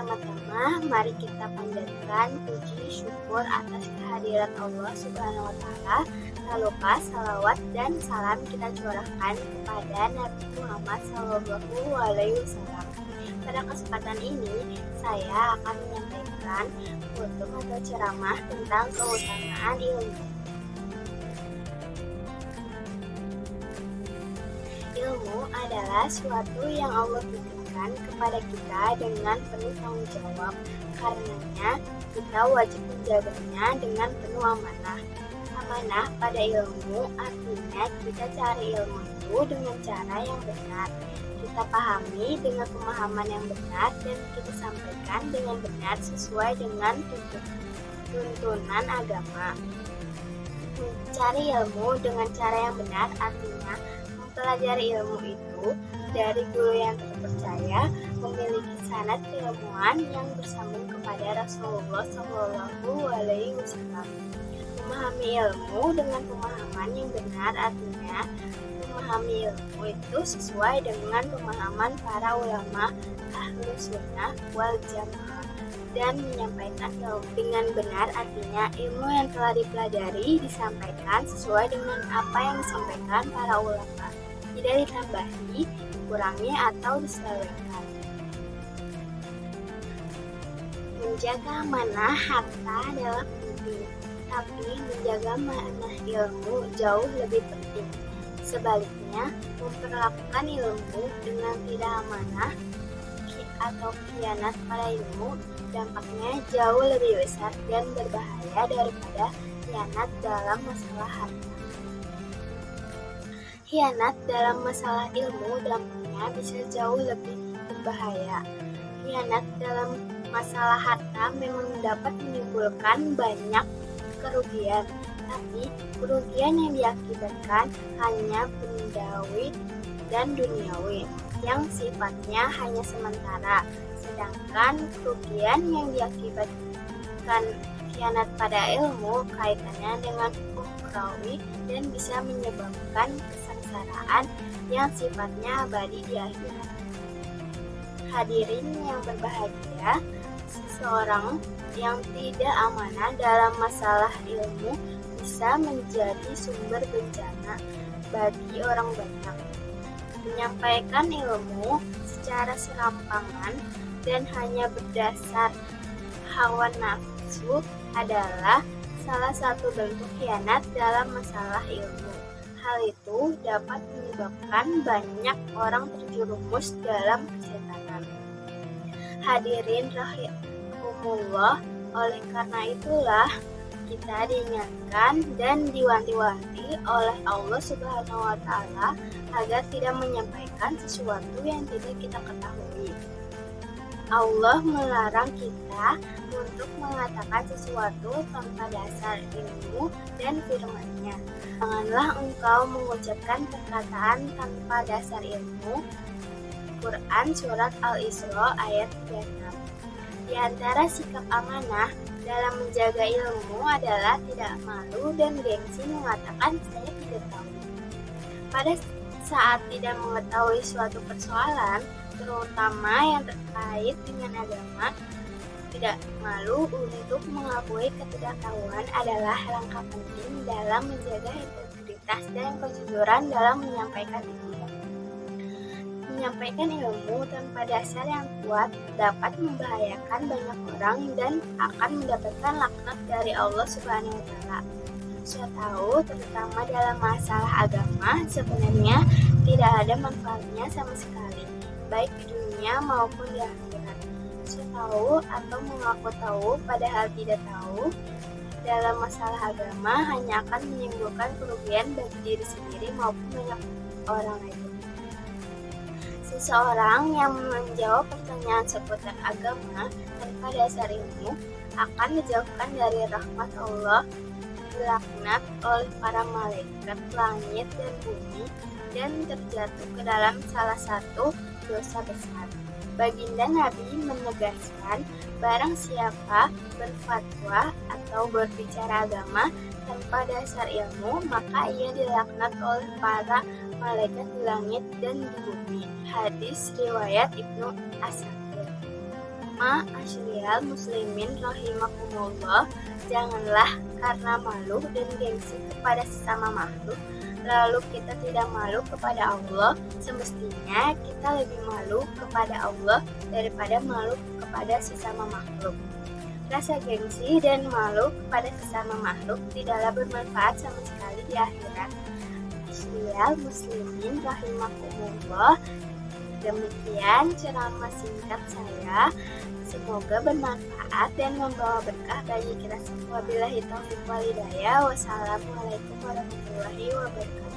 Pertama-tama, mari kita panjatkan puji syukur atas kehadiran Allah Subhanahu wa Ta'ala. Tak lupa salawat dan salam kita curahkan kepada Nabi Muhammad SAW. Pada kesempatan ini, saya akan menyampaikan khutbah atau ceramah tentang keutamaan ilmu. Ilmu adalah suatu yang Allah berikan kepada kita dengan penuh tanggung jawab. Karenanya, kita wajib menjaganya dengan penuh amanah. Amanah pada ilmu artinya kita cari ilmu itu dengan cara yang benar. Kita pahami dengan pemahaman yang benar dan kita sampaikan dengan benar sesuai dengan tuntunan agama. Mencari ilmu dengan cara yang benar artinya mempelajari ilmu itu dari guru yang terpercaya, memiliki sanad keilmuan yang bersambung kepada Rasulullah SAW. Memahami ilmu dengan pemahaman yang benar artinya memahami ilmu itu sesuai dengan pemahaman para ulama Ahlus Sunnah wal Jamaah, dan menyampaikan ilmu dengan benar artinya ilmu yang telah dipelajari disampaikan sesuai dengan apa yang disampaikan para ulama, tidak ditambahi, dikurangi atau diselewengkan. Menjaga amanah harta adalah penting, tapi menjaga amanah ilmu jauh lebih penting. Sebaliknya, memperlakukan ilmu dengan tidak amanah atau khianat pada ilmu dampaknya jauh lebih besar dan berbahaya daripada khianat dalam masalah harta. Khianat dalam masalah ilmu dampaknya bisa jauh lebih berbahaya. Khianat dalam masalah harta memang dapat menimbulkan banyak kerugian, tapi kerugian yang diakibatkan hanya bendawi dan duniawi yang sifatnya hanya sementara, sedangkan kerugian yang diakibatkan khianat pada ilmu kaitannya dengan ukhrawi dan bisa menyebabkan kesengsaraan yang sifatnya abadi di akhirat. Hadirin yang berbahagia, seseorang yang tidak amanah dalam masalah ilmu bisa menjadi sumber bencana bagi orang banyak. Menyampaikan ilmu secara serampangan dan hanya berdasar hawa nafsu adalah salah satu bentuk khianat dalam masalah ilmu. Hal itu dapat menyebabkan banyak orang terjerumus dalam kesetanan. Hadirin rahimahumullah, oleh karena itulah kita diingatkan dan diwanti-wanti oleh Allah Subhanahu wa Ta'ala agar tidak menyampaikan sesuatu yang tidak kita ketahui. Allah melarang kita untuk mengatakan sesuatu tanpa dasar ilmu dan firman-Nya. Janganlah engkau mengucapkan perkataan tanpa dasar ilmu. Quran Surat Al-Isra ayat 36. Di antara sikap amanah dalam menjaga ilmu adalah tidak malu dan gengsi mengatakan saya tidak tahu. Pada saat tidak mengetahui suatu persoalan, terutama yang terkait dengan agama, tidak malu untuk mengakui ketidaktahuan adalah langkah penting dalam menjaga integritas dan kejujuran dalam menyampaikan ilmu. Menyampaikan ilmu tanpa dasar yang kuat dapat membahayakan banyak orang dan akan mendapatkan laknat dari Allah Subhanahu wa Ta'ala. Saya tahu, terutama dalam masalah agama, sebenarnya tidak ada manfaatnya sama sekali, baik di dunia maupun di akhirat. Saya tahu atau mengaku tahu padahal tidak tahu dalam masalah agama hanya akan menimbulkan kerugian bagi diri sendiri maupun banyak orang lain. Seseorang yang menjawab pertanyaan seputar agama tanpa dasar ilmu akan dijauhkan dari rahmat Allah, dilaknat oleh para malaikat langit dan bumi, dan terjatuh ke dalam salah satu dosa besar. Baginda Nabi menegaskan, barang siapa berfatwa atau berbicara agama tanpa dasar ilmu, maka ia dilaknat oleh para malaikat di langit dan di bumi. Hadis riwayat Ibnu Asakir. Ma'asyiral muslimin rahimakumullah, janganlah karena malu dan gengsi kepada sesama makhluk, lalu kita tidak malu kepada Allah. Semestinya kita lebih malu kepada Allah daripada malu kepada sesama makhluk. Rasa gengsi dan malu kepada sesama makhluk tidaklah bermanfaat sama sekali di akhirat. Ma'asyiral muslimin rahimakumullah. Demikian ceramah singkat saya. Semoga bermanfaat dan membawa berkah bagi kita semua. Billahi taufiq wal hidayah. Wassalamualaikum warahmatullahi wabarakatuh.